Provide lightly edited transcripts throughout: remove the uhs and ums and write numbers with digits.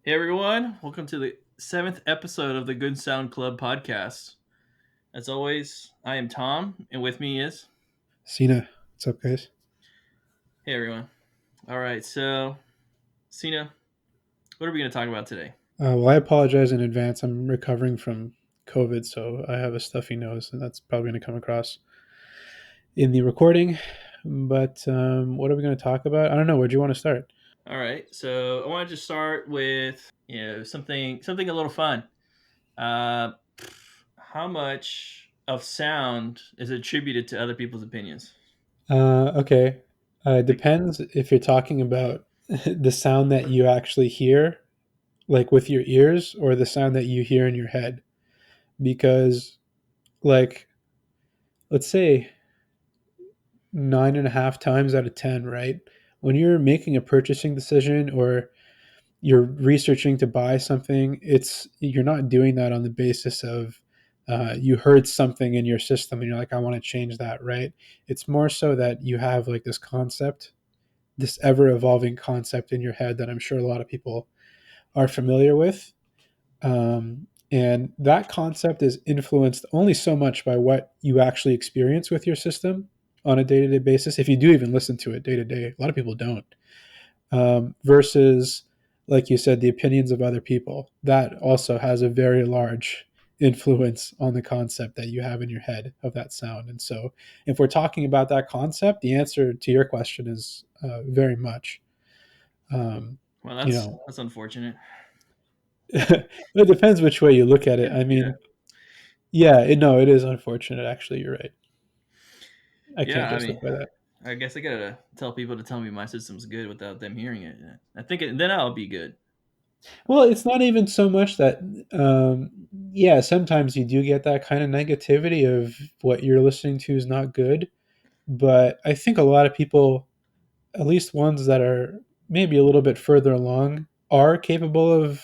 Hey everyone, welcome to the seventh episode of the Good Sound Club podcast. As always, I am Tom, and with me is Cena, what's up, guys? hey everyone. All right, so Cena, what are we going to talk about today? Well, I apologize in advance. I'm recovering from COVID, so I have a stuffy nose, and that's probably going to come across in the recording. But what are we going to talk about? I don't know. Where do you want to start? All right, so I wanted to start with something a little fun. Uh, how much of sound is attributed to other people's opinions? Okay. It Like, depends if you're talking about the sound that you actually hear, like with your ears, or the sound that you hear in your head. Because, like, let's say 9.5 times out of 10, right? When you're making a purchasing decision or you're researching to buy something, it's you're not doing that on the basis of you heard something in your system and you're like, I want to change that, right? It's more so that you have like this concept, this ever evolving concept in your head that I'm sure a lot of people are familiar with. And that concept is influenced only so much by what you actually experience with your system on a day to day basis. If you do even listen to it day to day, a lot of people don't versus, like you said, the opinions of other people. That also has a very large influence on the concept that you have in your head of that sound. And so, if we're talking about that concept, the answer to your question is very much. Um, well, you that's know, that's unfortunate. it depends which way you look at it. Yeah, I yeah, mean, yeah, no, it is unfortunate. Actually, you're right. I yeah. can't I mean, justify that. I guess I gotta tell people to tell me my system's good without them hearing it. I think then I'll be good. Well, it's not even so much that, yeah, sometimes you do get that kind of negativity of what you're listening to is not good. But I think a lot of people, at least ones that are maybe a little bit further along, are capable of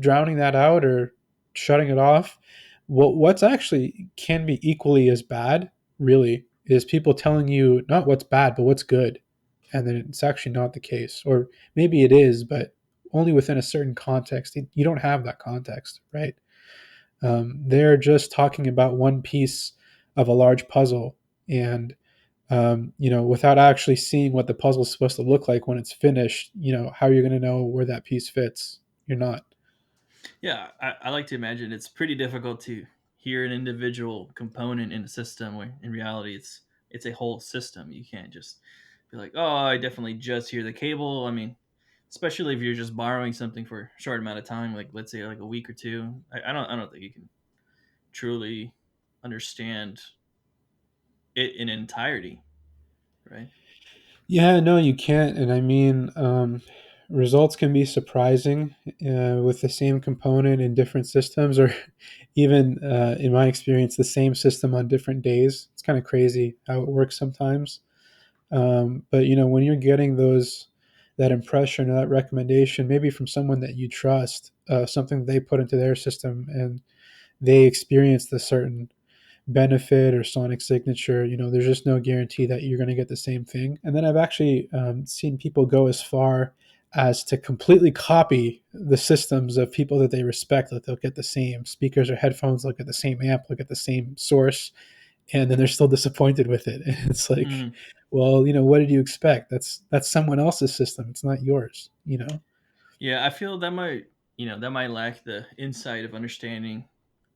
drowning that out or shutting it off. What's actually can be equally as bad, really, is people telling you not what's bad, but what's good. And then it's actually not the case. Or maybe it is, but only within a certain context. You don't have that context, right? They're just talking about one piece of a large puzzle. And without actually seeing what the puzzle is supposed to look like when it's finished, how are you going to know where that piece fits? You're not. Yeah, I like to imagine it's pretty difficult to hear an individual component in a system when in reality it's a whole system. You can't just be like, oh, I definitely just hear the cable. I mean, especially if you're just borrowing something for a short amount of time, like let's say like a week or two. I don't think you can truly understand it in entirety, right? Yeah, no, you can't. And I mean, results can be surprising with the same component in different systems, or even in my experience, the same system on different days. It's kind of crazy how it works sometimes. But when you're getting that impression or that recommendation, maybe from someone that you trust, something they put into their system, and they experienced a certain benefit or sonic signature, there's just no guarantee that you're going to get the same thing. And then I've actually seen people go as far as to completely copy the systems of people that they respect. Like they'll get the same speakers or headphones, look at the same amp, look at the same source, and then they're still disappointed with it. And it's like, Mm. well, what did you expect? That's someone else's system. It's not yours. Yeah, I feel that might lack the insight of understanding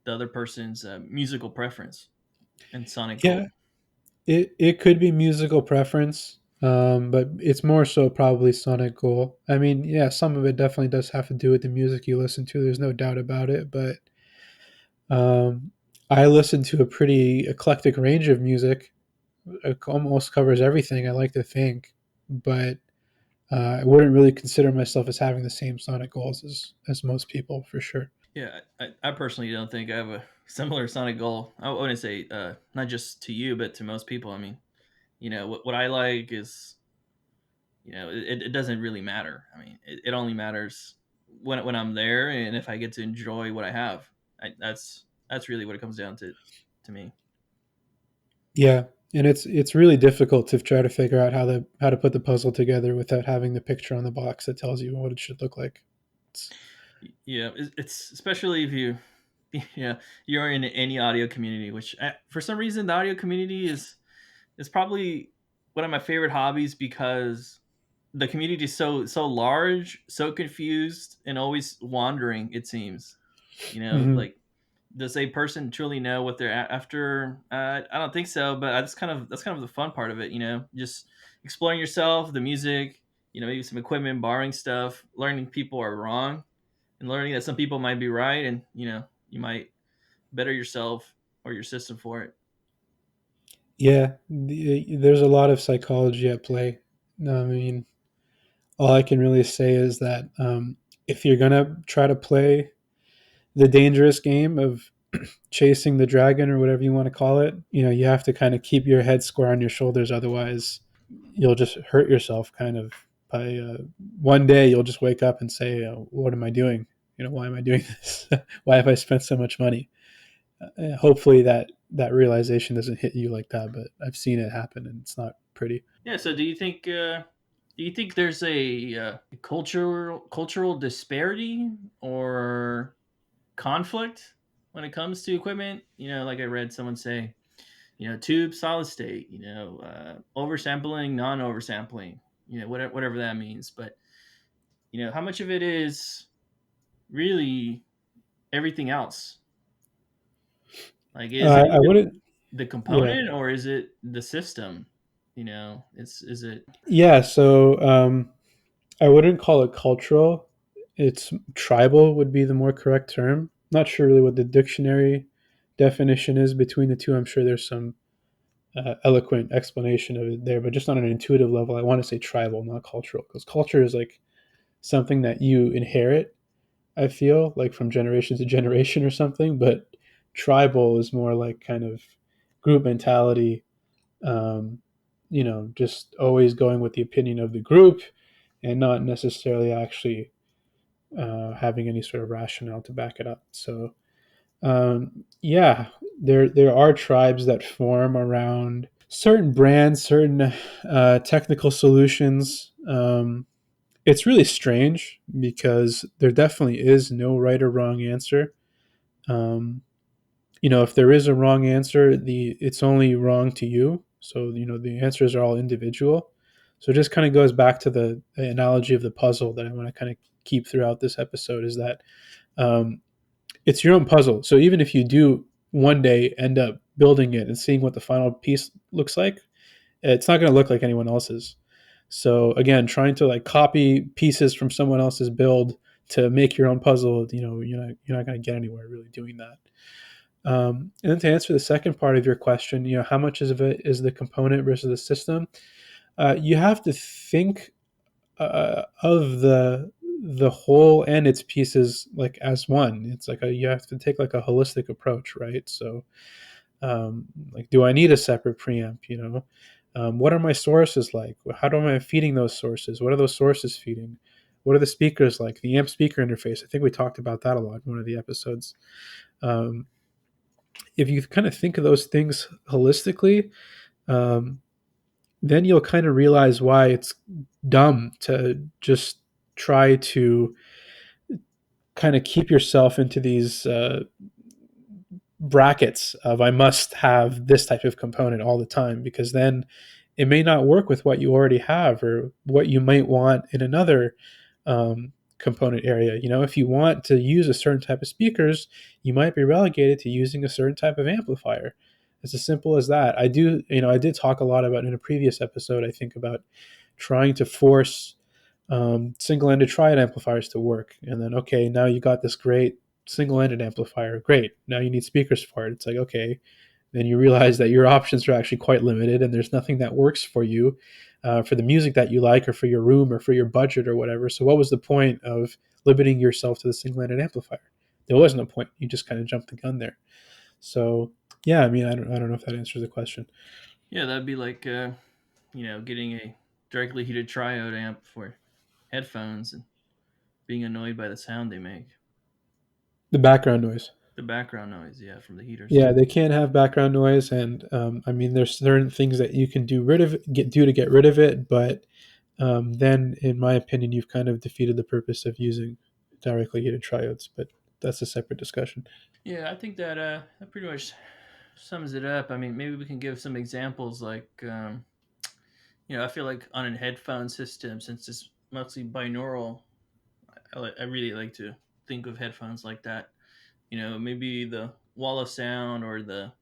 the other person's musical preference and sonic Yeah, goal. it could be musical preference, but it's more so probably sonic goal. I mean, yeah, some of it definitely does have to do with the music you listen to. There's no doubt about it. But um, I listen to a pretty eclectic range of music. It almost covers everything, I like to think. But I wouldn't really consider myself as having the same sonic goals as most people, for sure. Yeah, I personally don't think I have a similar sonic goal. I wouldn't say not just to you, but to most people. I mean, what I like is it doesn't really matter. I mean, it only matters when I'm there and if I get to enjoy what I have. That's really what it comes down to me. Yeah, and it's really difficult to try to figure out how to put the puzzle together without having the picture on the box that tells you what it should look like. Yeah, it's especially if you yeah, you're in any audio community, which for some reason the audio community is probably one of my favorite hobbies because the community is so large, so confused, and always wandering. It seems, Hmm. like does a person truly know what they're after? I don't think so, but that's kind of the fun part of it. Just exploring yourself, the music, maybe some equipment, borrowing stuff, learning people are wrong, and learning that some people might be right, and you might better yourself or your system for it. Yeah, there's a lot of psychology at play. I mean, all I can really say is that if you're gonna try to play the dangerous game of chasing the dragon or whatever you want to call it, you have to kind of keep your head square on your shoulders. Otherwise, you'll just hurt yourself. Kind of by one day, you'll just wake up and say, "What am I doing? Why am I doing this? Why have I spent so much money?" Hopefully, that realization doesn't hit you like that. But I've seen it happen, and it's not pretty. Yeah. So, do you think there's a cultural disparity or conflict when it comes to equipment? Like I read someone say, tube solid state, oversampling, non oversampling, whatever that means. But how much of it is really everything else? Like, is it I wouldn't. the Yeah. component or is it the system? It's is it Yeah. So I wouldn't call it cultural. It's tribal would be the more correct term. Not sure really what the dictionary definition is between the two. I'm sure there's some eloquent explanation of it there, but just on an intuitive level, I want to say tribal, not cultural, because culture is like something that you inherit. I feel like from generation to generation or something, but tribal is more like kind of group mentality. Um, just always going with the opinion of the group and not necessarily actually having any sort of rationale to back it up. So yeah, there are tribes that form around certain brands, certain technical solutions. It's really strange because there definitely is no right or wrong answer. Um, if there is a wrong answer, the it's only wrong to you. So the answers are all individual. So it just kind of goes back to the analogy of the puzzle that I want to kind of keep throughout this episode is that um, it's your own puzzle. So even if you do one day end up building it and seeing what the final piece looks like, it's not going to look like anyone else's. So again, trying to like copy pieces from someone else's build to make your own puzzle, you're not going to get anywhere really doing that. And then to answer the second part of your question, how much of it is the component versus the system? You have to think of the whole and its pieces like as one. It's like you have to take like a holistic approach, right? So like, do I need a separate preamp? What are my sources like? How am I feeding those sources? What are those sources feeding? What are the speakers like? The amp speaker interface. I think we talked about that a lot in one of the episodes. Um, if you kind of think of those things holistically, um, then you'll kind of realize why it's dumb to just try to kind of keep yourself into these brackets of I must have this type of component all the time because then it may not work with what you already have or what you might want in another component area. If you want to use a certain type of speakers, you might be relegated to using a certain type of amplifier. It's as simple as that. I did talk a lot about in a previous episode, I think, about trying to force single-ended triad amplifiers to work. And then, okay, now you got this great single-ended amplifier. Great. Now you need speakers for it. It's like, okay, then you realize that your options are actually quite limited and there's nothing that works for you for the music that you like or for your room or for your budget or whatever. So what was the point of limiting yourself to the single-ended amplifier? There was no point. You just kind of jumped the gun there. So yeah, I mean, I don't know if that answers the question. Yeah, that'd be like getting a directly heated triode amp for headphones and being annoyed by the sound they make. The background noise. The background noise, yeah, from the heaters. Yeah, they can have background noise, and I mean, there's certain things that you can do to get rid of it, but then, in my opinion, you've kind of defeated the purpose of using directly heated triodes, but that's a separate discussion. Yeah, I think that that pretty much sums it up. I mean, maybe we can give some examples like I feel like on a headphone system, since it's mostly binaural, I really like to think of headphones like that. Maybe the wall of sound or the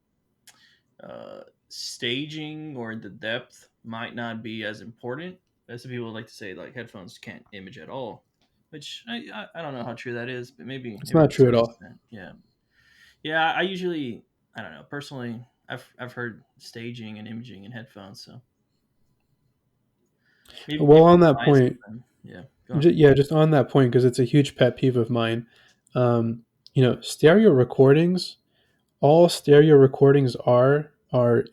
staging or the depth might not be as important as some people like to say. Like headphones can't image at all, which I don't know how true that is, but It's maybe not to true at some all. extent, yeah. Yeah, I usually I don't know personally. I've heard staging and imaging in headphones, so Well, maybe on I'm that biased point, with them. Yeah, go on. yeah, just on that point, because it's a huge pet peeve of mine. Stereo recordings, all stereo recordings are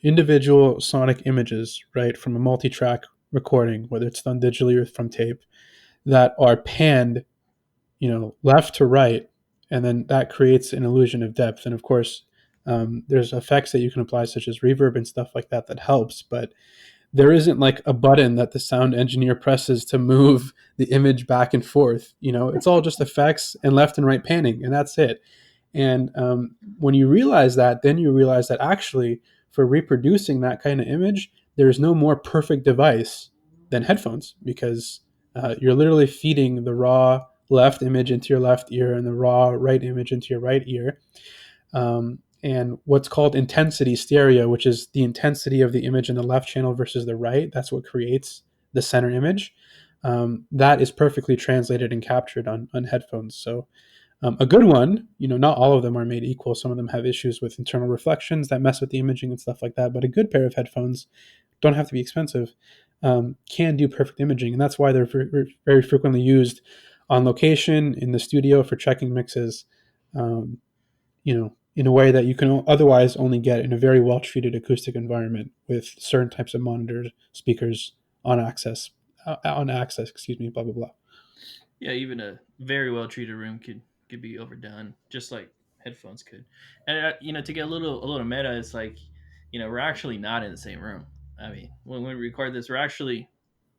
individual sonic images, right, from a multi-track recording, whether it's done digitally or from tape, that are panned, left to right, and then that creates an illusion of depth. And of course, there's effects that you can apply, such as reverb and stuff like that, that helps. But there isn't like a button that the sound engineer presses to move the image back and forth. It's all just effects and left and right panning, and that's it. And when you realize that, then you realize that actually, for reproducing that kind of image, there's no more perfect device than headphones, because you're literally feeding the raw left image into your left ear and the raw right image into your right ear. And what's called intensity stereo, which is the intensity of the image in the left channel versus the right, that's what creates the center image. That is perfectly translated and captured on headphones. So a good one, not all of them are made equal. Some of them have issues with internal reflections that mess with the imaging and stuff like that. But a good pair of headphones don't have to be expensive, can do perfect imaging. And that's why they're very frequently used on location in the studio for checking mixes, in a way that you can otherwise only get in a very well treated acoustic environment with certain types of monitors, speakers on access, excuse me, blah, blah, blah. Yeah, even a very well treated room could be overdone, just like headphones could. And to get a little meta, it's like we're actually not in the same room. I mean, when we record this, we're actually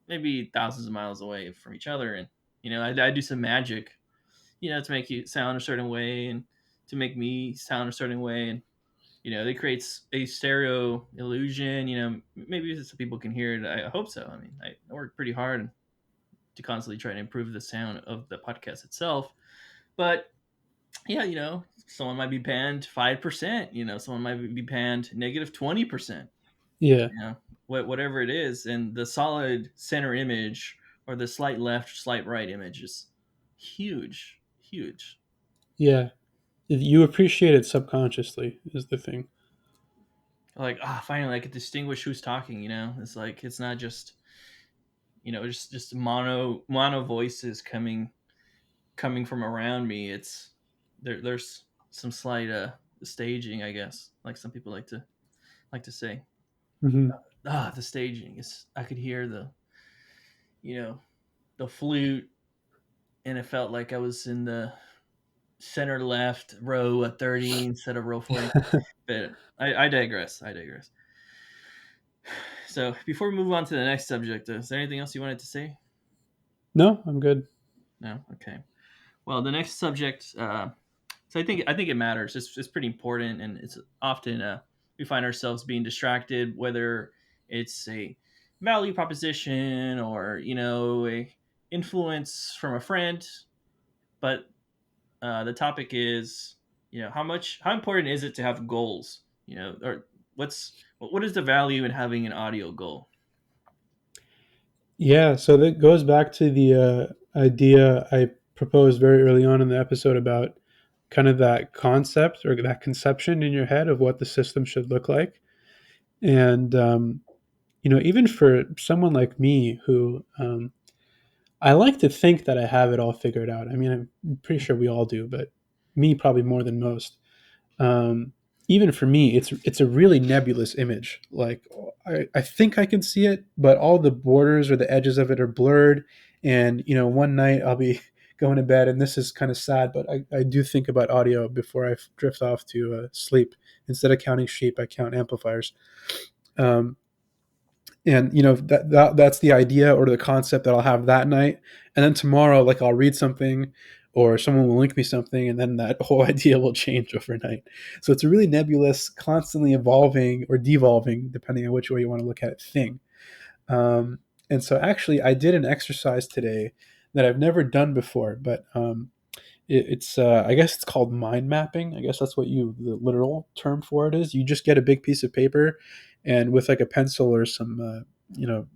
maybe thousands of miles away from each other, and I do some magic, to make you sound a certain way and to make me sound a certain way, and it creates a stereo illusion. Maybe some people can hear it. I hope so. I mean, I work pretty hard to constantly try to improve the sound of the podcast itself. But yeah, someone might be panned 5%. Someone might be panned -20%. Yeah. Whatever it is, and the solid center image or the slight left, slight right image is huge, huge. Yeah. You appreciate it subconsciously, is the thing. Like finally, I could distinguish who's talking. It's like it's not just just mono voices coming from around me. It's there's some slight staging, I guess, like some people like to say. Hmm. The staging is I could hear you know the flute, and it felt like I was in the center left row at 30 instead of row 40. But I digress. I digress. So before we move on to the next subject, is there anything else you wanted to say? No, I'm good. No. Okay. Well, the next subject. So I think it matters. It's pretty important, and it's often we find ourselves being distracted, whether it's a value proposition or a influence from a friend. But the topic is how important is it to have goals? Or what is the value in having an audio goal? Yeah, so that goes back to the idea I proposed very early on in the episode about kind of that concept or that conception in your head of what the system should look like. And, even for someone like me who I like to think that I have it all figured out. I mean, I'm pretty sure we all do, but me probably more than most. um, Even for me, it's a really nebulous image. Like I think I can see it, but all the borders or the edges of it are blurred. And one night I'll be going to bed, and this is kind of sad, but I do think about audio before I drift off to sleep. Instead of counting sheep, I count amplifiers. Um, And that's the idea or the concept that I'll have that night, and then tomorrow, like, I'll read something or someone will link me something, and then that whole idea will change overnight. So it's a really nebulous, constantly evolving or devolving, depending on which way you want to look at it, thing. um, and so actually I did an exercise today that I've never done before, but it's I guess it's called mind mapping. I guess that's what the literal term for it is. You just get a big piece of paper, and with like a pencil or some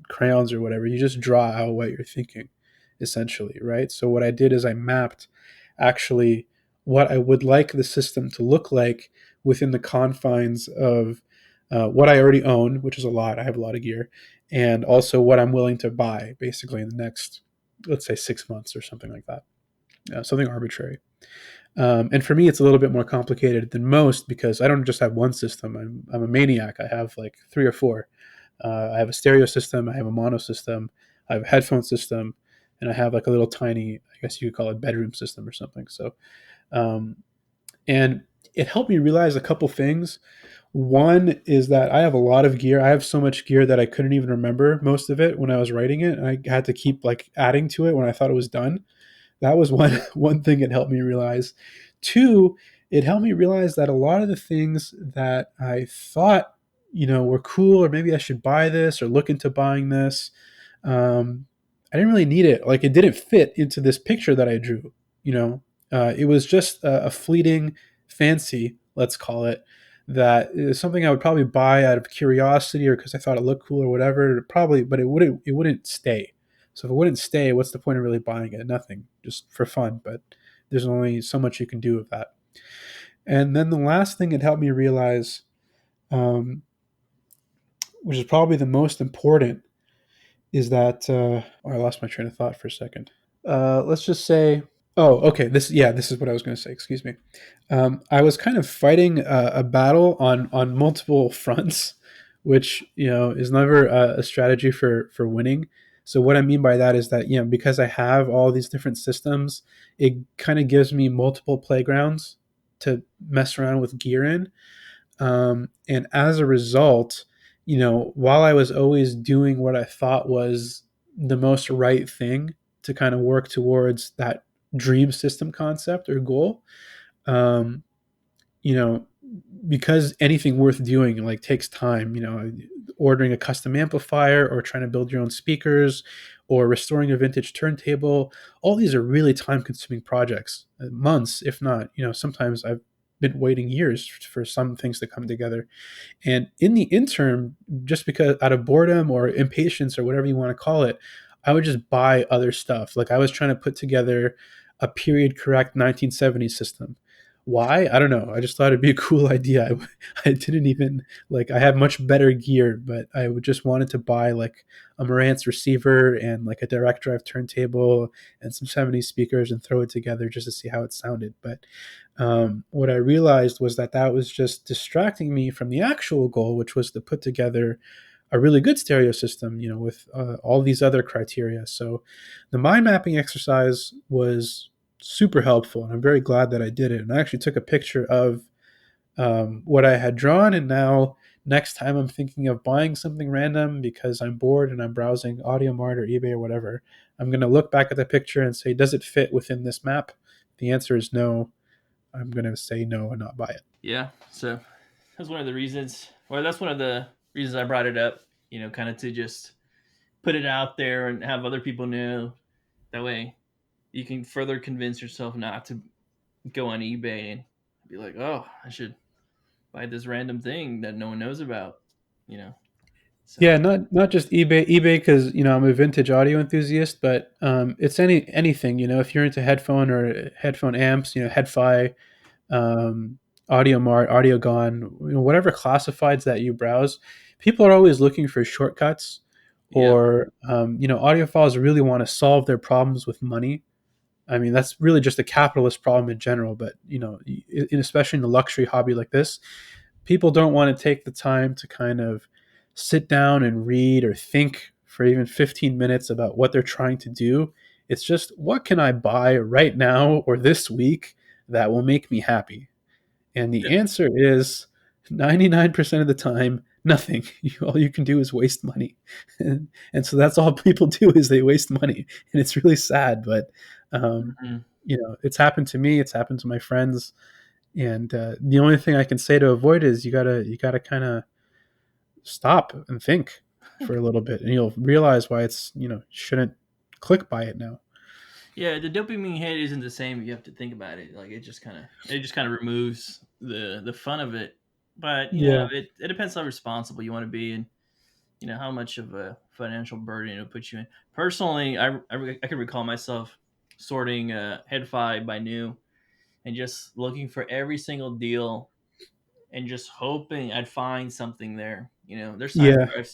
crayons or whatever, you just draw out what you're thinking, essentially, right? So what I did is I mapped actually what I would like the system to look like within the confines of what I already own, which is a lot. I have a lot of gear, and also what I'm willing to buy, basically in the next, let's say, 6 months or something like that, something arbitrary. And for me, it's a little bit more complicated than most because I don't just have one system. I'm a maniac. I have like three or four. I have a stereo system. I have a mono system. I have a headphone system, and I have like a little tiny, I guess you could call it bedroom system or something. So, um, and it helped me realize a couple things. One is that I have a lot of gear. I have so much gear that I couldn't even remember most of it when I was writing it, and I had to keep like adding to it when I thought it was done. That was one one thing it helped me realize. Two, it helped me realize that a lot of the things that I thought, were cool, or maybe I should buy this or look into buying this, um, I didn't really need it. Like, it didn't fit into this picture that I drew. It was just a fleeting fancy, let's call it, that is something I would probably buy out of curiosity or because I thought it looked cool or whatever. Probably, but it wouldn't stay. So if it wouldn't stay, what's the point of really buying it? Nothing, just for fun. But there's only so much you can do with that. And then the last thing it helped me realize, um, which is probably the most important, is that I lost my train of thought for a second. Let's just say, oh, okay, this is what I was going to say. Excuse me. I was kind of fighting a battle on multiple fronts, which is never a strategy for winning. So what I mean by that is that because I have all these different systems, it kind of gives me multiple playgrounds to mess around with gear in. And as a result, while I was always doing what I thought was the most right thing to kind of work towards that dream system concept or goal, um, you know, because anything worth doing like takes time, ordering a custom amplifier or trying to build your own speakers or restoring a vintage turntable, all these are really time consuming projects, months, if not, sometimes I've been waiting years for some things to come together. And in the interim, just because out of boredom or impatience or whatever you want to call it, I would just buy other stuff. Like, I was trying to put together a period correct 1970s system. Why? I don't know. I just thought it'd be a cool idea. I didn't even like, I have much better gear, but I would just wanted to buy like a Marantz receiver and like a direct drive turntable and some 70s speakers and throw it together just to see how it sounded. But what I realized was that that was just distracting me from the actual goal, which was to put together a really good stereo system, with all these other criteria. So the mind mapping exercise was super helpful, and I'm very glad that I did it. And I actually took a picture of what I had drawn, and now next time I'm thinking of buying something random because I'm bored and I'm browsing AudioMart or eBay or whatever, I'm going to look back at the picture and say, does it fit within this map? The answer is no. I'm going to say no and not buy it. Yeah. So that's one of the reasons, or that's one of the reasons I brought it up, kind of to just put it out there and have other people know. That way you can further convince yourself not to go on eBay and be like, oh, I should buy this random thing that no one knows about, you know? So, Yeah, not just eBay because I'm a vintage audio enthusiast, but it's anything. If you're into headphone or headphone amps, HeadFi, Audio Mart, AudioGone, whatever classifieds that you browse, people are always looking for shortcuts, yeah. or audiophiles really want to solve their problems with money. I mean, that's really just a capitalist problem in general, but especially in a luxury hobby like this, people don't want to take the time to kind of sit down and read or think for even 15 minutes about what they're trying to do. It's just, what can I buy right now or this week that will make me happy? And the Yeah. answer is 99% of the time, Nothing. All you can do is waste money, and so that's all people do is they waste money, and it's really sad. But um, Mhm. it's happened to me. It's happened to my friends, and the only thing I can say to avoid is you gotta kind of stop and think for a little bit, and you'll realize why it's shouldn't click by it now. Yeah, the dopamine hit isn't the same. You have to think about it. Like it just kind of removes the fun of it. But Yeah, it depends how responsible you want to be and how much of a financial burden it puts you in. Personally, I can recall myself sorting HeadFi by new and just looking for every single deal and just hoping I'd find something there. There's times yeah, where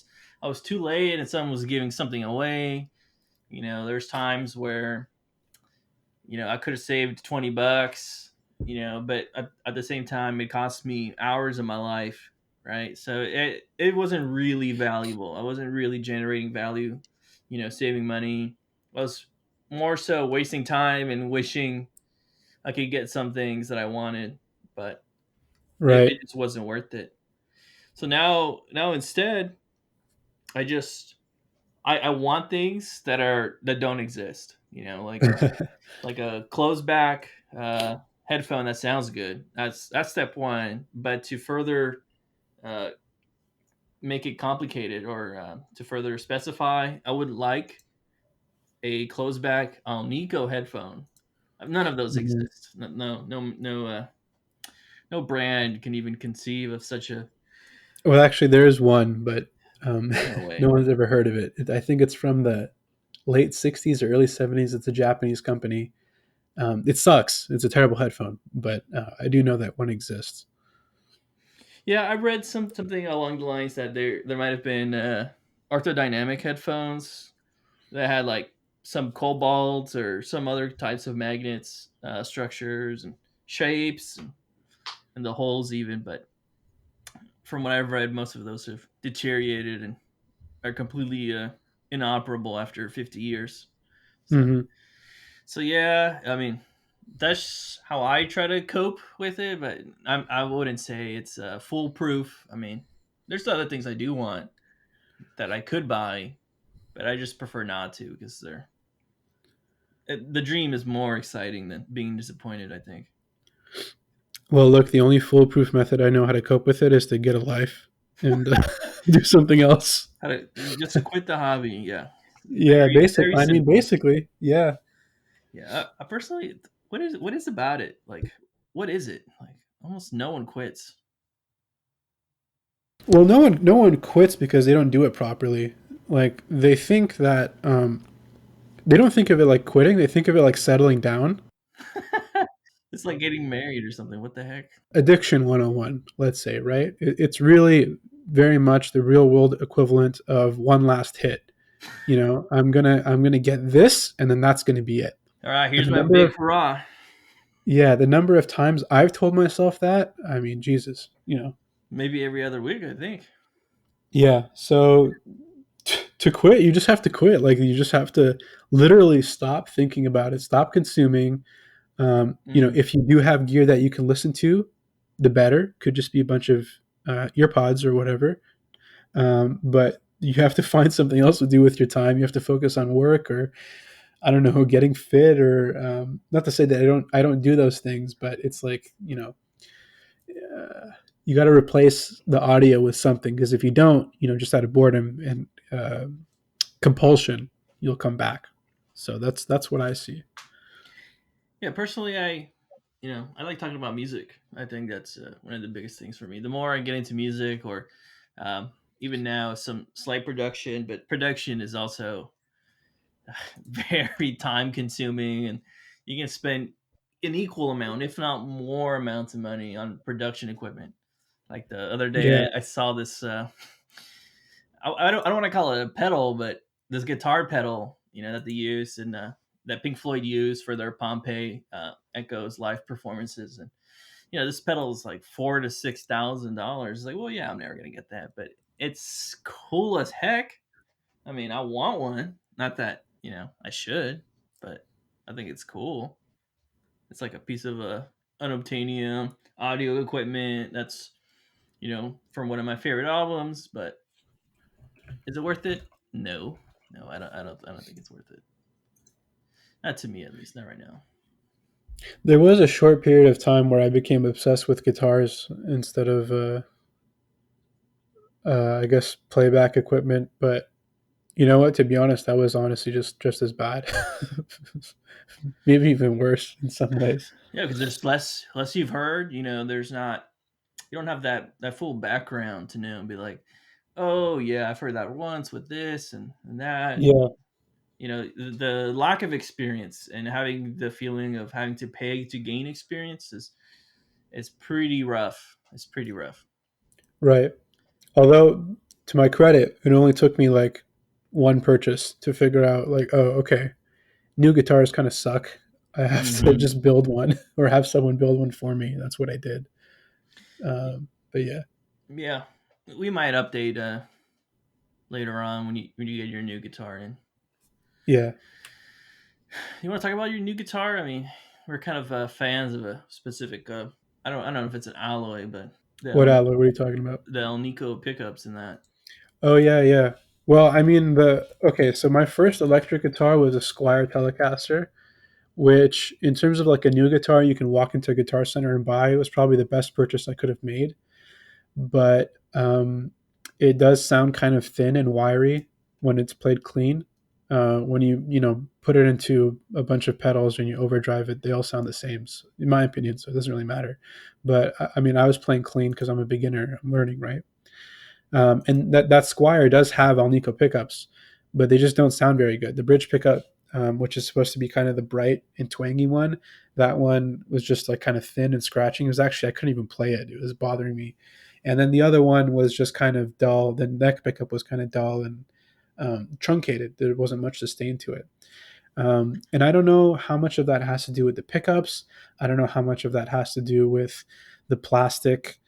I was too late and someone was giving something away. There's times where I could have saved $20, but at the same time, it cost me hours of my life, right? So it wasn't really valuable. I wasn't really generating value, saving money. I was more so wasting time and wishing I could get some things that I wanted, but it right. just wasn't worth it. So now instead, I just I want things that don't exist, like a closed back headphone that sounds good. That's step one. But to further uh, make it complicated or to further specify, I would like a closed back Alnico headphone. None of those Mhm. exist. No brand can even conceive of such a Well, actually, there is one, but no no way. one's ever heard of it. I think it's from the late '60s or early '70s. It's a Japanese company. It sucks. It's a terrible headphone, but I do know that one exists. Yeah, I read something along the lines that there might have been orthodynamic headphones that had like some cobalts or some other types of magnets, structures and shapes and the holes even. But from what I've read, most of those have deteriorated and are completely inoperable after 50 years. So Hmm. so yeah, I mean that's how I try to cope with it, but I wouldn't say it's foolproof. I mean, there's other things I do want that I could buy, but I just prefer not to because the dream is more exciting than being disappointed. I think. Well, look, the only foolproof method I know how to cope with it is to get a life and do something else. How to just quit the hobby? Yeah, Yeah, very I mean, simple. basically, yeah. Yeah, I personally, what is about it? Like, what is it? Like, almost no one quits. Well, no one quits because they don't do it properly. Like they think that they don't think of it like quitting. They think of it like settling down. It's like getting married or something. What the heck? Addiction 101, let's say, right? It's really very much the real world equivalent of one last hit. I'm gonna get this, and then that's gonna be it. All right, And here's my big hurrah. the number of times I've told myself that, I mean, Jesus, Maybe every other week, I think. yeah. So to quit, you just have to quit. Like you just have to literally stop thinking about it, stop consuming. Mm. If you do have gear that you can listen to, the better. Could just be a bunch of ear pods or whatever. But you have to find something else to do with your time. You have to focus on work or I don't know, getting fit or not to say that I don't do those things, but it's like you got to replace the audio with something because if you don't, just out of boredom and compulsion, you'll come back. So that's what I see. Yeah, personally, I like talking about music. I think that's one of the biggest things for me. The more I get into music, or um, even now, some slight production, but production is also very time consuming, and you can spend an equal amount, if not more amounts of money on production equipment. Like the other day, Yeah, I saw this. I don't want to call it a pedal, but this guitar pedal, that they use and that Pink Floyd used for their Pompeii Echoes live performances, and this pedal is like $4,000 to $6,000. It's like, well, yeah, I'm never gonna get that, but it's cool as heck. I mean, I want one. Not that I should, but I think it's cool. It's like a piece of unobtainium audio equipment that's from one of my favorite albums. But is it worth it? No, no, I don't think it's worth it. Not to me, at least, not right now. There was a short period of time where I became obsessed with guitars instead of, I guess, playback equipment. But you know what? To be honest, that was honestly just as bad, maybe even worse in some ways. Yeah, because there's less you've heard. There's not you don't have that full background to know and be like, oh yeah, I've heard that once with this and that. Yeah, The lack of experience and having the feeling of having to pay to gain experience is pretty rough. It's pretty rough. right. Although, to my credit, it only took me like one purchase to figure out, like, oh, okay, new guitars kind of suck. I have to Hmm. just build one or have someone build one for me. That's what I did. But yeah, Yeah, we might update later on when you get your new guitar in. yeah. You want to talk about your new guitar? I mean, we're kind of fans of a specific. I don't know if it's an alloy, but the What El, alloy? What are you talking about? the El Nico pickups in that. Oh yeah, yeah. Well, I mean the okay. So my first electric guitar was a Squire Telecaster, which, in terms of like a new guitar, you can walk into a guitar center and buy. It was probably the best purchase I could have made. But it does sound kind of thin and wiry when it's played clean. When you put it into a bunch of pedals and you overdrive it, they all sound the same, in my opinion. So it doesn't really matter. But I mean, I was playing clean because I'm a beginner. I'm learning, right? And that Squire does have Alnico pickups, but they just don't sound very good. The bridge pickup, which is supposed to be kind of the bright and twangy one, that one was just like kind of thin and scratching. It was actually, I couldn't even play it. It was bothering me. And then the other one was just kind of dull. The neck pickup was kind of dull and truncated. There wasn't much sustain to it. And I don't know how much of that has to do with the pickups. I don't know how much of that has to do with the plastic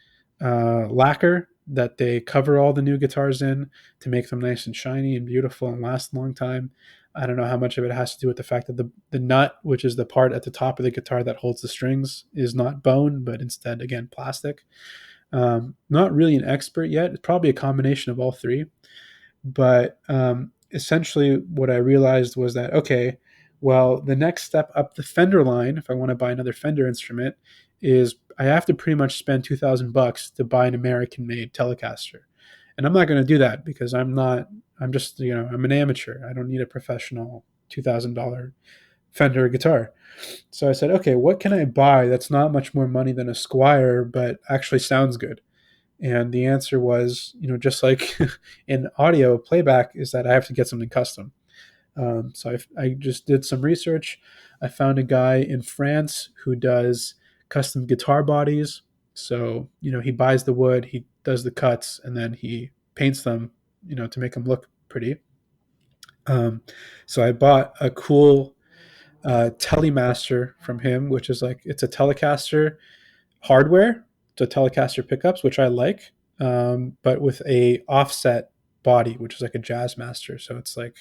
lacquer that they cover all the new guitars in to make them nice and shiny and beautiful and last a long time. I don't know how much of it has to do with the fact that the nut, which is the part at the top of the guitar that holds the strings, is not bone, but instead, again, plastic. Not really an expert yet. It's probably a combination of all three. But essentially, what I realized was that, okay, well, the next step up the Fender line, if I want to buy another Fender instrument, is I have to pretty much spend $2,000 to buy an American-made Telecaster, and I'm not going to do that because I'm not. I'm just I'm an amateur. I don't need a professional $2,000 Fender guitar. So I said, okay, what can I buy that's not much more money than a Squire, but actually sounds good? And the answer was, just like in audio playback, is that I have to get something custom. So I just did some research. I found a guy in France who does custom guitar bodies. So, he buys the wood, he does the cuts, and then he paints them, to make them look pretty. Um, so I bought a cool Telemaster from him, which is like, it's a Telecaster hardware to Telecaster pickups, which I like, but with a offset body, which is like a Jazzmaster. So it's like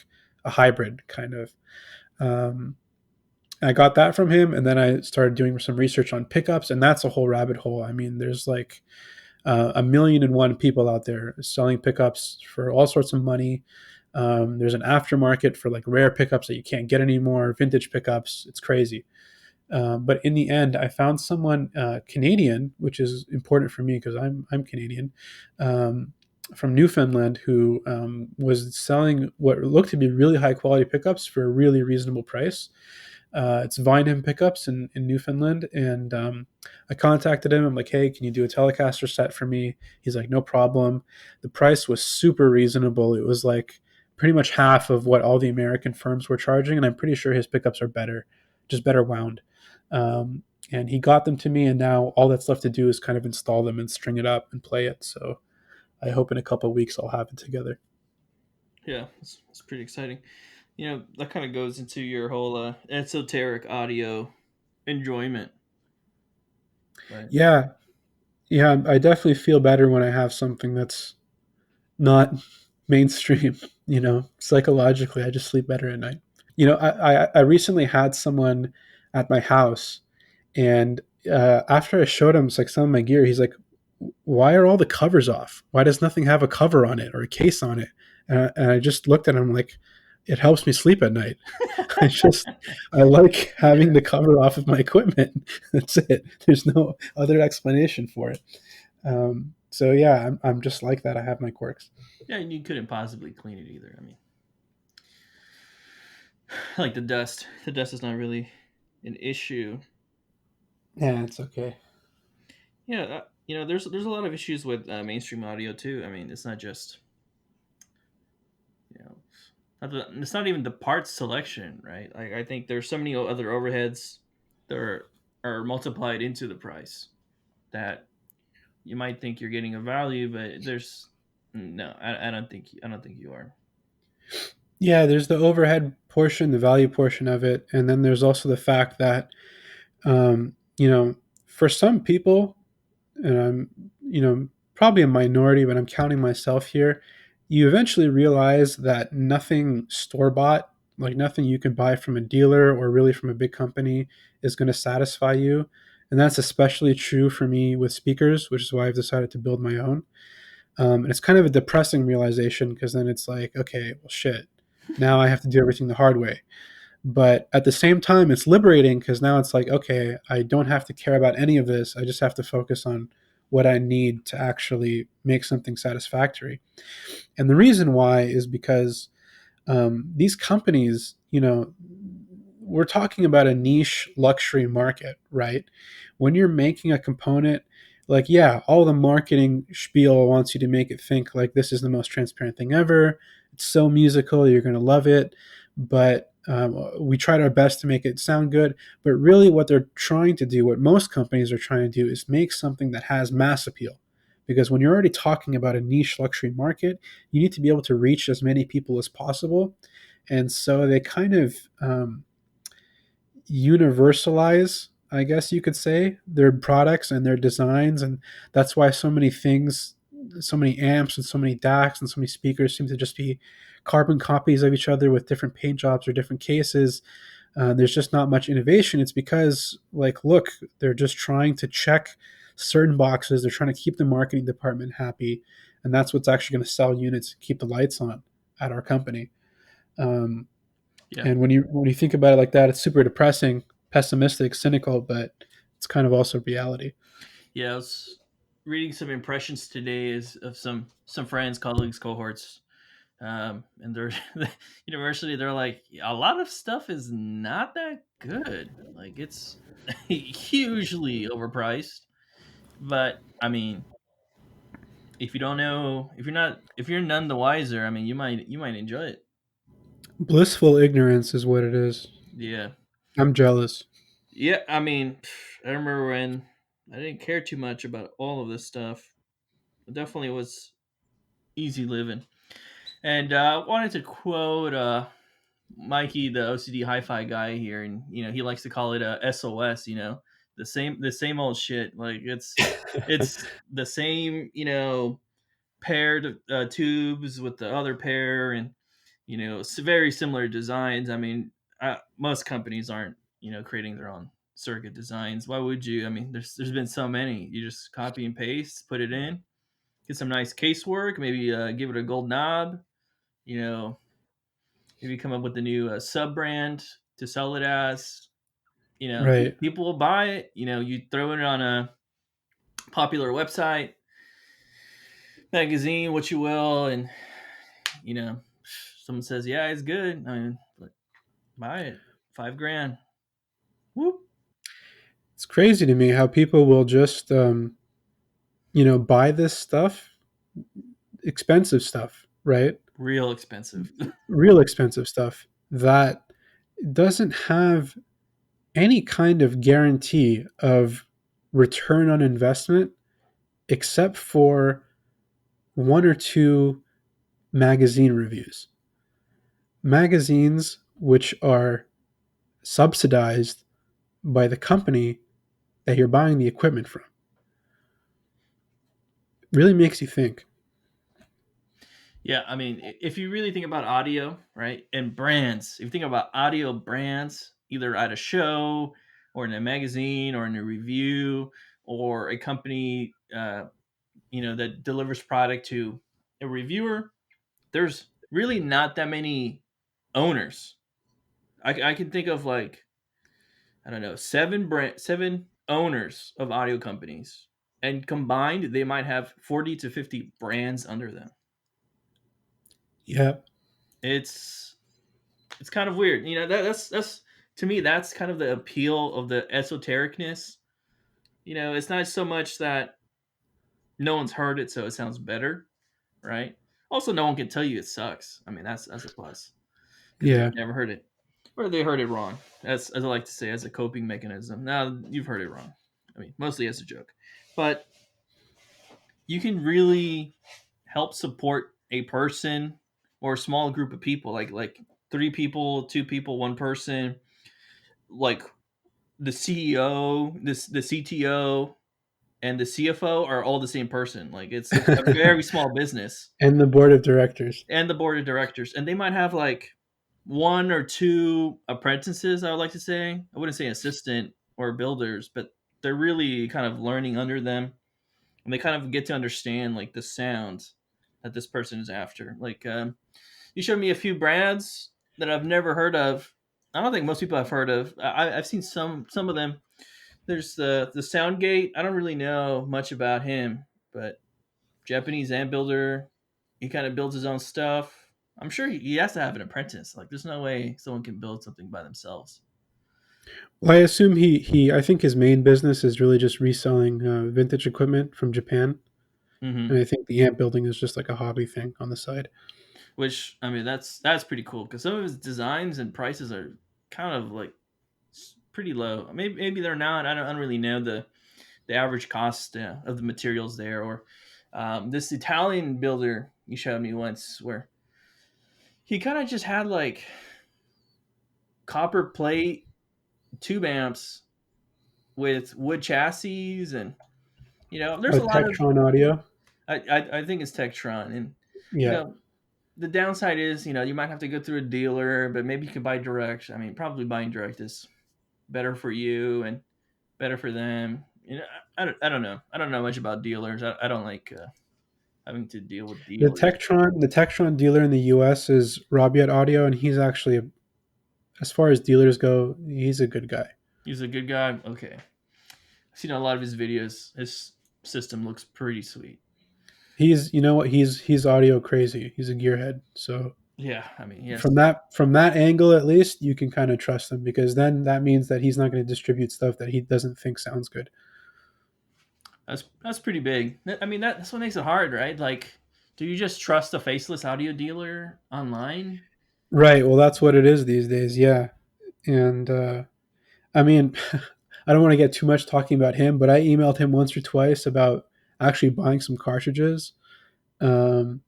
a hybrid kind of. Um, I got that from him, and then I started doing some research on pickups, and that's a whole rabbit hole. I mean, there's like a million and one people out there selling pickups for all sorts of money. There's an aftermarket for like rare pickups that you can't get anymore, vintage pickups. It's crazy. But in the end, I found someone Canadian, which is important for me because I'm Canadian, um, from Newfoundland, who was selling what looked to be really high quality pickups for a really reasonable price. It's Vineham Pickups in Newfoundland, and I contacted him. I'm like, "Hey, can you do a Telecaster set for me?" He's like, "No problem." The price was super reasonable. It was like pretty much half of what all the American firms were charging, and I'm pretty sure his pickups are better, just better wound. Um, and he got them to me, and now all that's left to do is kind of install them and string it up and play it. So I hope in a couple of weeks I'll have it together. Yeah, it's pretty exciting. That kind of goes into your whole esoteric audio enjoyment, right? Yeah, yeah, I definitely feel better when I have something that's not mainstream. Psychologically, I just sleep better at night. I recently had someone at my house, and after I showed him like some of my gear, he's like, why are all the covers off? Why does nothing have a cover on it or a case on it? And I just looked at him like, it helps me sleep at night. I just, I like having Yeah. the cover off of my equipment. That's it. There's no other explanation for it. So yeah, I'm just like that. I have my quirks. Yeah, and you couldn't possibly clean it either. I mean, like the dust. The dust is not really an issue. Yeah, it's okay. Yeah, there's a lot of issues with mainstream audio too. I mean, it's not just you know, it's not even the parts selection, right? Like I think there's so many other overheads that are multiplied into the price that you might think you're getting a value, but there's no. I don't think you are. Yeah, there's the overhead portion, the value portion of it, and then there's also the fact that, you know, for some people, and I'm, probably a minority, but I'm counting myself here. You eventually realize that nothing store bought, like nothing you can buy from a dealer or really from a big company, is going to satisfy you. And that's especially true for me with speakers, which is why I've decided to build my own. And it's kind of a depressing realization because then it's like, okay, well, shit. Now I have to do everything the hard way. But at the same time, it's liberating because now it's like, okay, I don't have to care about any of this. I just have to focus on what I need to actually make something satisfactory. And the reason why is because these companies, we're talking about a niche luxury market, right? When you're making a component, like, yeah, all the marketing spiel wants you to make it think like this is the most transparent thing ever. It's so musical, you're going to love it. But we tried our best to make it sound good. But really, what they're trying to do, what most companies are trying to do, is make something that has mass appeal. Because when you're already talking about a niche luxury market, you need to be able to reach as many people as possible. And so they kind of universalize, I guess you could say, their products and their designs. And that's why so many things, so many amps and so many DACs and so many speakers seem to just be carbon copies of each other with different paint jobs or different cases. There's just not much innovation. It's because, like, look, they're just trying to check certain boxes. They're trying to keep the marketing department happy. And that's what's actually going to sell units, keep the lights on at our company. Um, Yeah, and when you think about it like that, it's super depressing, pessimistic, cynical, but it's kind of also reality. yeah. I was reading some impressions today is of some friends, colleagues, cohorts, and they're the university. They're like a lot of stuff is not that good. Like it's hugely overpriced. But I mean, if you don't know, if you're none the wiser, I mean, you might enjoy it. Blissful ignorance is what it is. Yeah, I'm jealous. yeah. I mean, I remember when I didn't care too much about all of this stuff. It definitely was easy living. And I wanted to quote Mikey, the OCD hi-fi guy here, and he likes to call it a SOS. The same old shit. Like it's the same paired tubes with the other pair, and very similar designs. I mean, most companies aren't creating their own circuit designs. Why would you? I mean, there's been so many. You just copy and paste, put it in, get some nice casework, maybe give it a gold knob. You know, maybe come up with a new sub brand to sell it as. Right. People will buy it. You throw it on a popular website, magazine, what you will, and you know, someone says, "Yeah, it's good." I mean, buy it, 5 grand. Whoop, It's crazy to me how people will just, buy this stuff, expensive stuff, right? real expensive. Real expensive stuff that doesn't have any kind of guarantee of return on investment except for one or two magazine reviews. Magazines which are subsidized by the company that you're buying the equipment from. Really makes you think. Yeah, I mean, if you really think about audio, right, and brands, if you think about audio brands, either at a show or in a magazine or in a review or a company that delivers product to a reviewer, there's really not that many owners. I can think of like, I don't know, seven owners of audio companies, and combined they might have 40 to 50 brands under them. Yeah. It's it's kind of weird. That's to me that's kind of the appeal of the esotericness. It's not so much that no one's heard it, so it sounds better, right? Also, no one can tell you it sucks. I mean, that's a plus because they've Yeah. never heard it, or they heard it wrong. As I like to say, as a coping mechanism. Now you've heard it wrong. I mean, mostly as a joke, but you can really help support a person or a small group of people, like three people, two people, one person, like the CEO, the CTO, and the CFO are all the same person. Like it's a very small business, And the board of directors. and the board of directors, and they might have like one or two apprentices. I would like to say, I wouldn't say assistant or builders, but they're really kind of learning under them, and they kind of get to understand like the sounds that this person is after. Like you showed me a few brands that I've never heard of. I don't think most people have heard of. I've seen some of them. There's the Soundgate. I don't really know much about him, but Japanese amp builder. He kind of builds his own stuff. I'm sure he has to have an apprentice. Like, there's no way someone can build something by themselves. Well, I assume I think his main business is really just reselling vintage equipment from Japan. And Hmm. I think the amp building is just like a hobby thing on the side. Which, I mean, that's pretty cool because some of his designs and prices are kind of like pretty low. Maybe they're not. I don't really know the average cost of the materials there. Or this Italian builder you showed me once, where he kind of just had like copper plate tube amps with wood chassis, and there's a lot of Tektron Audio. I think it's Tektron, and you Yeah. know the downside is you might have to go through a dealer, but maybe you can buy direct. I mean, probably buying direct is better for you and better for them. I don't know. I don't know much about dealers. I don't like having to deal with dealers. The Tektron dealer in the US is Robiet Audio, and he's actually, as far as dealers go, he's a good guy. He's a good guy. Okay, I've seen a lot of his videos. His system looks pretty sweet. He's, you know what, he's audio crazy. He's a gearhead. So Yeah, I mean, from yes, that angle at least, you can kind of trust him, because then that means that he's not going to distribute stuff that he doesn't think sounds good. that's pretty big. I mean, that's what makes it hard, right? Like, do you just trust a faceless audio dealer online? Right. Well, that's what it is these days. Yeah. And I mean, I don't want to get too much talking about him, but I emailed him once or twice about actually buying some cartridges. Um,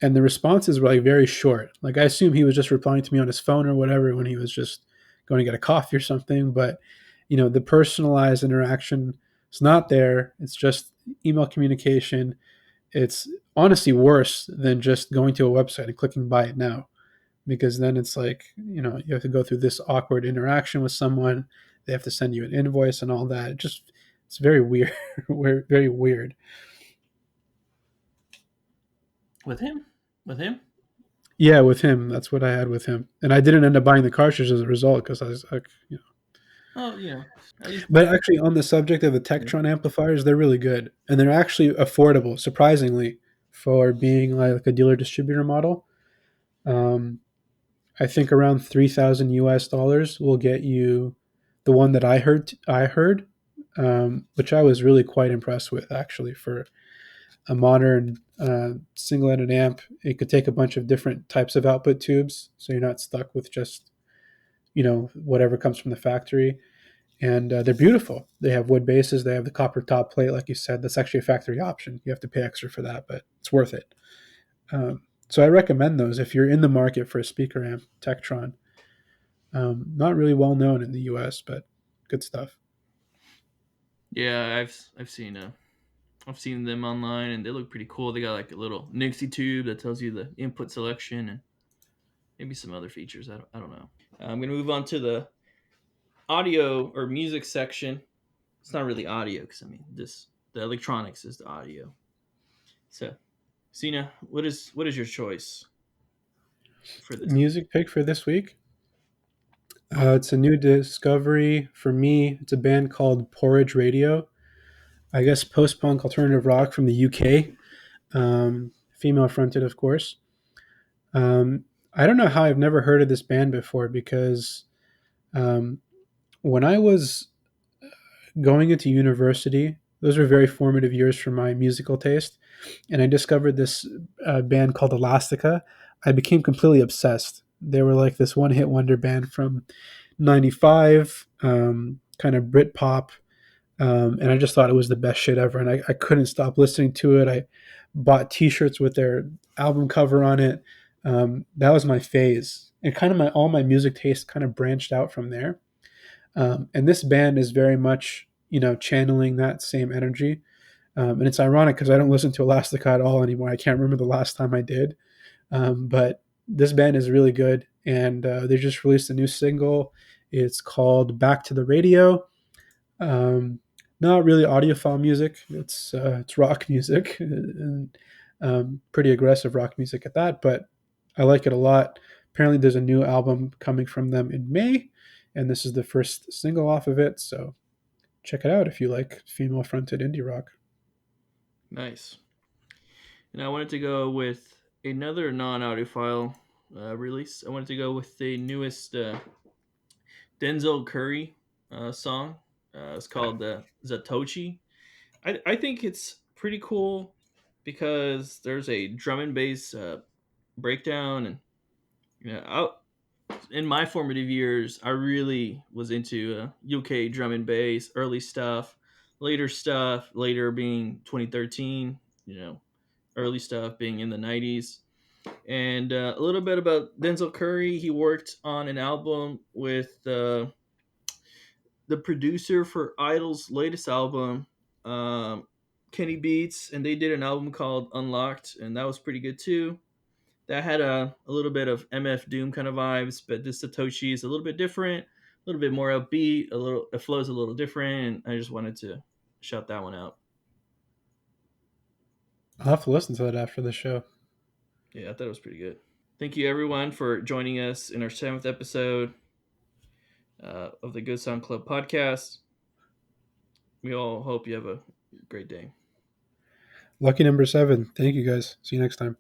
and the responses were like very short. Like, I assume he was just replying to me on his phone or whatever when he was just going to get a coffee or something. But the personalized interaction is not there. It's just email communication. It's honestly worse than just going to a website and clicking buy it now, because then it's like, you have to go through this awkward interaction with someone. They have to send you an invoice and all that. It's very weird. Very weird. With him? With him? Yeah, with him, that's what I had with him, and I didn't end up buying the cartridge as a result, because I was like, Oh, at least. But actually, on the subject of the Tektron amplifiers, they're really good, and they're actually affordable, surprisingly, for being like a dealer distributor model. Um, I think around 3,000 US dollars will get you the one that I heard, which I was really quite impressed with, actually, for a modern single-ended amp. It could take a bunch of different types of output tubes, so you're not stuck with just whatever comes from the factory. And they're beautiful. They have wood bases. They have the copper top plate, like you said. That's actually a factory option. You have to pay extra for that, but it's worth it. So I recommend those if you're in the market for a speaker amp. Tektron, not really well known in the U.S., but good stuff. Yeah, I've seen them online, and they look pretty cool. They got like a little Nixie tube that tells you the input selection and maybe some other features. I don't know. I'm gonna move on to the audio or music section. It's not really audio because I mean the electronics is the audio. So, Cena, what is your choice for this? Music pick for this week. It's a new discovery for me. It's a band called Porridge Radio. I guess post punk alternative rock from the UK. Female fronted, of course. Um, I don't know how I've never heard of this band before because um, when I was going into university, those were very formative years for my musical taste. And I discovered this band called Elastica. I became completely obsessed. They were like this one hit wonder band from 95, kind of Britpop. And I just thought it was the best shit ever. And I couldn't stop listening to it. I bought t shirts with their album cover on it. That was my phase. And kind of all my music taste kind of branched out from there. And this band is very much, channeling that same energy. And it's ironic because I don't listen to Elastica at all anymore. I can't remember the last time I did. But this band is really good. And they just released a new single. It's called Back to the Radio. Um, Not really audiophile music. It's rock music and pretty aggressive rock music at that. But I like it a lot. Apparently, there's a new album coming from them in May, and this is the first single off of it. So check it out if you like female fronted indie rock. Nice. And I wanted to go with another non-audiophile release. I wanted to go with the newest Denzel Curry song. It's called Zatochi. I think it's pretty cool because there's a drum and bass breakdown, and in my formative years, I really was into UK drum and bass, early stuff, later being 2013. Early stuff being in the 90s. And a little bit about Denzel Curry. He worked on an album with the producer for Idol's latest album, Kenny Beats, and they did an album called Unlocked, and that was pretty good too. That had a little bit of MF Doom kind of vibes, but this Satoshi is a little bit different, a little bit more upbeat, it flows a little different, and I just wanted to shout that one out. I'll have to listen to that after the show. Yeah, I thought it was pretty good. Thank you everyone for joining us in our 7th episode of the Good Sound Club podcast. We all hope you have a great day. Lucky number 7. Thank you guys. See you next time.